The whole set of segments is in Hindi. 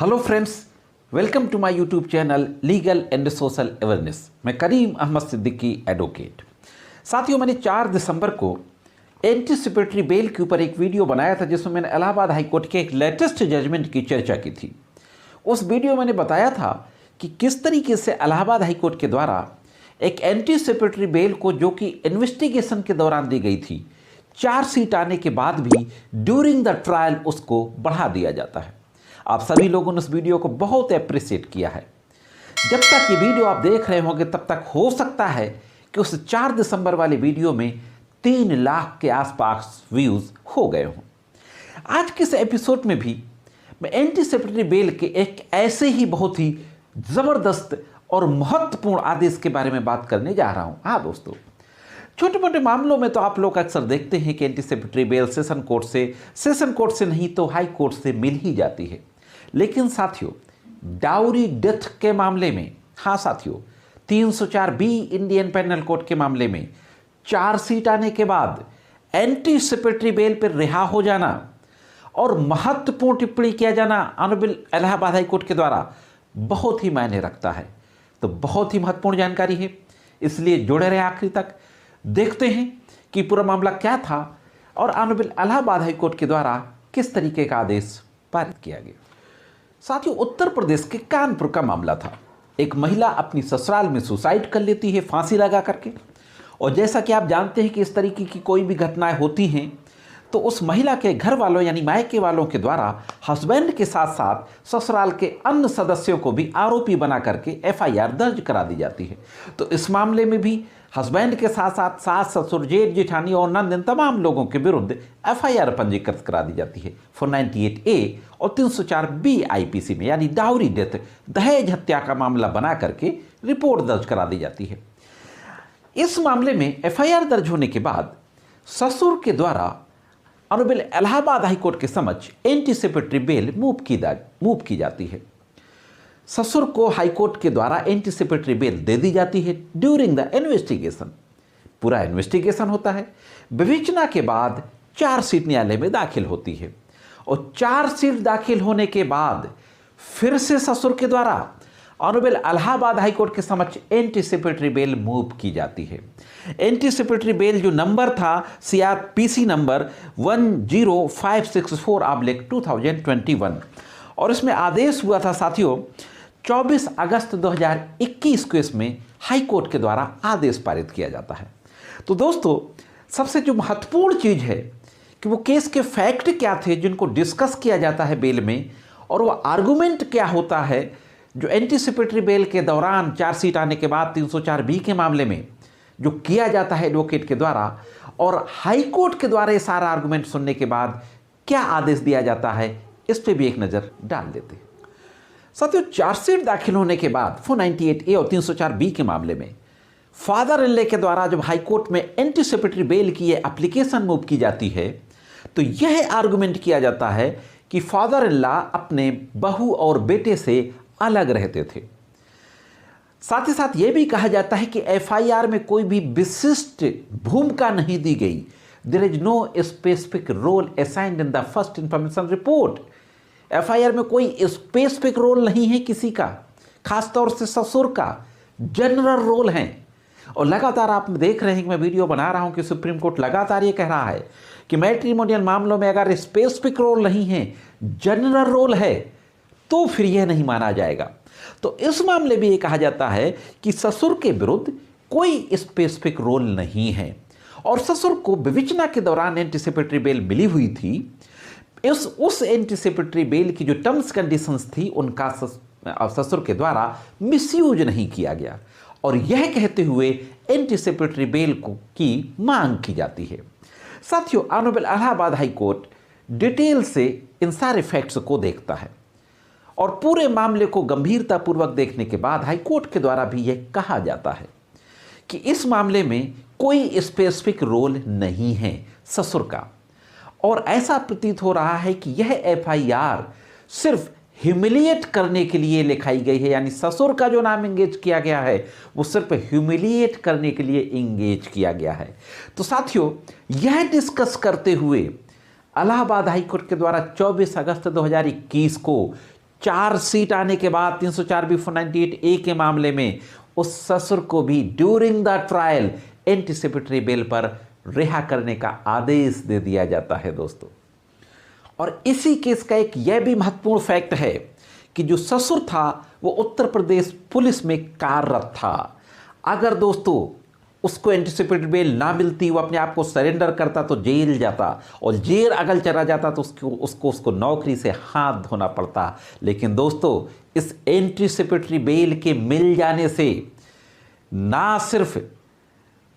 Hello friends, welcome to my YouTube channel legal and social awareness. मैं करीम अहमद सिद्दीकी एडवोकेट। साथियों, मैंने 4 दिसंबर को एंटीसिपेटरी बेल के ऊपर एक वीडियो बनाया था जिसमें मैंने इलाहाबाद हाई कोर्ट के एक लेटेस्ट जजमेंट की चर्चा की थी। उस वीडियो में मैंने बताया था कि किस तरीके से इलाहाबाद हाई कोर्ट के द्वारा एक एंटीसिपेटरी बेल को, जो कि इन्वेस्टिगेशन के दौरान दी गई थी, चार्जशीट आने के बाद भी ड्यूरिंग द ट्रायल उसको बढ़ा दिया जाता है। आप सभी लोगों ने उस वीडियो को बहुत अप्रिशिएट किया है। जब तक ये वीडियो आप देख रहे होंगे तब तक हो सकता है कि उस 4 दिसंबर वाले वीडियो में 3 लाख के आसपास व्यूज हो गए हों। आज के इस एपिसोड में भी मैं एंटीसिपेटरी बेल के एक ऐसे ही बहुत ही ज़बरदस्त और महत्वपूर्ण आदेश के बारे में बात करने जा रहा हूं। हाँ दोस्तों, छोटे मोटे मामलों में तो आप लोग अक्सर देखते हैं कि एंटीसिपेटरी बेल सेशन कोर्ट से नहीं तो हाई कोर्ट से मिल ही जाती है। लेकिन साथियों, डाउरी डेथ के मामले में, हाँ साथियों, 304B इंडियन पेनल कोड के मामले में चार्जशीट आने के बाद एंटीसिपेटरी बेल पर रिहा हो जाना और महत्वपूर्ण टिप्पणी किया जाना ऑनरेबल इलाहाबाद हाई कोर्ट के द्वारा बहुत ही मायने रखता है। तो बहुत ही महत्वपूर्ण जानकारी है, इसलिए जुड़े रहे आखिरी तक। देखते हैं कि पूरा मामला क्या था और ऑनरेबल इलाहाबाद हाई कोर्ट के द्वारा किस तरीके का आदेश पारित किया गया। साथियों, उत्तर प्रदेश के कानपुर का मामला था। एक महिला अपनी ससुराल में सुसाइड कर लेती है फांसी लगा करके। और जैसा कि आप जानते हैं कि इस तरीके की कोई भी घटनाएं होती हैं तो उस महिला के घर वालों यानी मायके वालों के द्वारा हस्बैंड के साथ साथ ससुराल के अन्य सदस्यों को भी आरोपी बना करके FIR दर्ज करा दी जाती है। तो इस मामले में भी हस्बैंड के साथ साथ सास, ससुर, जेठ, जेठानी और नंद, इन तमाम लोगों के विरुद्ध FIR पंजीकृत करा दी जाती है 498A और 304B IPC में, यानी डाउरी डेथ, दहेज हत्या का मामला बना करके रिपोर्ट दर्ज करा दी जाती है। इस मामले में FIR दर्ज होने के बाद ससुर के द्वारा ऑनरेबल इलाहाबाद हाई कोर्ट के समक्ष एंटीसिपेटरी बेल मूव की जाती है। ससुर को हाई कोर्ट के द्वारा एंटीसिपेटरी बेल दे दी जाती है ड्यूरिंग द इन्वेस्टिगेशन। पूरा इन्वेस्टिगेशन होता है। विवेचना के बाद चार्जशीट न्यायालय में दाखिल होती है और चार्जशीट दाखिल होने के बाद फिर से ससुर के द्वारा ऑनरेबल इलाहाबाद हाई कोर्ट के समक्ष एंटीसिपेटरी बेल मूव की जाती है। एंटीसिपेटरी बेल जो नंबर था CRPC नंबर 10564/2021 और इसमें आदेश हुआ था साथियों 24 अगस्त 2021 को इसमें हाई कोर्ट के द्वारा आदेश पारित किया जाता है। तो दोस्तों, सबसे जो महत्वपूर्ण चीज़ है कि वो केस के फैक्ट क्या थे जिनको डिस्कस किया जाता है बेल में, और वो आर्गूमेंट क्या होता है जो एंटीसिपेटरी बेल के दौरान चार्जशीट आने के बाद 304B के मामले में जो किया जाता है एडवोकेट के द्वारा, और हाई कोर्ट के द्वारा ये सारा आर्गूमेंट सुनने के बाद क्या आदेश दिया जाता है, इस पे भी एक नज़र डाल देते हैं। साथियों, चार्जशीट दाखिल होने के बाद 498A और 304B के मामले में फादर इन लॉ के द्वारा जब हाई कोर्ट में एंटीसिपेटरी बेल की ये एप्लीकेशन मूव की जाती है तो यह आर्गूमेंट किया जाता है कि फादर इन लॉ अपने बहू और बेटे से अलग रहते थे। साथ ही साथ यह भी कहा जाता है कि FIR में कोई भी विशिष्ट भूमिका नहीं दी गई। There is no specific role assigned in the first information report. FIR में कोई स्पेसिफिक रोल नहीं है किसी का, खासतौर से ससुर का जनरल रोल है। और लगातार आप देख रहे हैं कि मैं वीडियो बना रहा हूं कि सुप्रीम कोर्ट लगातार ये कह रहा है कि मैट्रिमोनियल मामलों में अगर स्पेसिफिक रोल नहीं है, जनरल रोल है, तो फिर यह नहीं माना जाएगा। तो इस मामले में यह कहा जाता है कि ससुर के विरुद्ध कोई स्पेसिफिक रोल नहीं है और ससुर को विवेचना के दौरान एंटीसिपेटरी बेल मिली हुई थी। उस एंटीसिपेटरी बेल की जो टर्म्स कंडीशंस थी उनका ससुर के द्वारा मिसयूज नहीं किया गया और यह कहते हुए एंटीसिपेटरी बेल की मांग की जाती है। साथियों, honourable Allahabad high court detail से इन सारे फैक्ट्स को देखता है और पूरे मामले को गंभीरतापूर्वक देखने के बाद हाई कोर्ट के द्वारा भी यह कहा जाता है कि इस मामले में कोई स्पेसिफिक रोल नहीं है ससुर का, और ऐसा प्रतीत हो रहा है कि यह FIR सिर्फ ह्यूमिलिएट करने के लिए लिखाई गई है, यानी ससुर का जो नाम इंगेज किया गया है वो सिर्फ ह्यूमिलिएट करने के लिए इंगेज किया गया है। तो साथियों, यह डिस्कस करते हुए इलाहाबाद हाई कोर्ट के द्वारा 24 अगस्त 2021 को चार्जशीट आने के बाद 304 498 ए के मामले में उस ससुर को भी during the trial anticipatory bail पर रिहा करने का आदेश दे दिया जाता है दोस्तों। और इसी केस का एक यह भी महत्वपूर्ण फैक्ट है कि जो ससुर था वो उत्तर प्रदेश पुलिस में कार्यरत था। अगर दोस्तों उसको एंटीसिपेटरी बेल ना मिलती, वो अपने आप को सरेंडर करता तो जेल जाता, और जेल अगर चला जाता तो उसको नौकरी से हाथ धोना पड़ता। लेकिन दोस्तों इस एंटीसिपेटरी बेल के मिल जाने से ना सिर्फ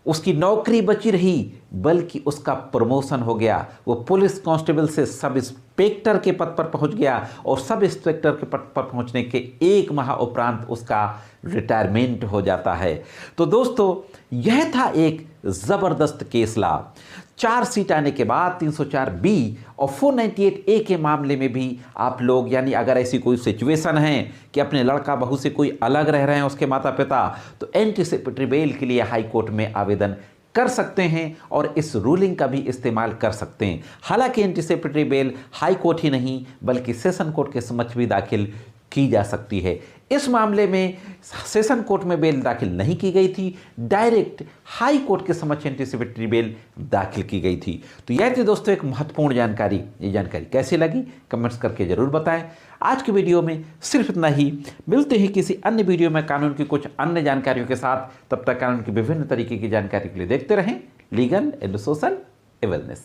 उसकी नौकरी बची रही बल्कि उसका प्रमोशन हो गया। वो पुलिस कांस्टेबल से सब इंस्पेक्टर के पद पर पहुंच गया और सब इंस्पेक्टर के पद पर पहुंचने के 1 माह उपरांत उसका रिटायरमेंट हो जाता है। तो दोस्तों यह था एक ज़बरदस्त केस ला। चार्जशीट आने के बाद 304 बी और 498 ए के मामले में भी आप लोग, यानी अगर ऐसी कोई सिचुएशन है कि अपने लड़का बहू से कोई अलग रह रहे हैं उसके माता पिता, तो एंटीसिपेटरी बेल के लिए हाई कोर्ट में आवेदन कर सकते हैं और इस रूलिंग का भी इस्तेमाल कर सकते हैं। हालांकि एंटीसिपेटरी बेल हाई कोर्ट ही नहीं बल्कि सेशन कोर्ट के समक्ष भी दाखिल की जा सकती है। इस मामले में सेशन कोर्ट में बेल दाखिल नहीं की गई थी, डायरेक्ट हाई कोर्ट के समक्ष एंटीसिपेटरी बेल दाखिल की गई थी। तो यह थी दोस्तों एक महत्वपूर्ण जानकारी। ये जानकारी कैसी लगी कमेंट्स करके जरूर बताएं। आज की वीडियो में सिर्फ इतना ही। मिलते हैं किसी अन्य वीडियो में कानून की कुछ अन्य जानकारियों के साथ। तब तक कानून की विभिन्न तरीके की जानकारी के लिए देखते रहें लीगल एंड सोशल अवेयरनेस।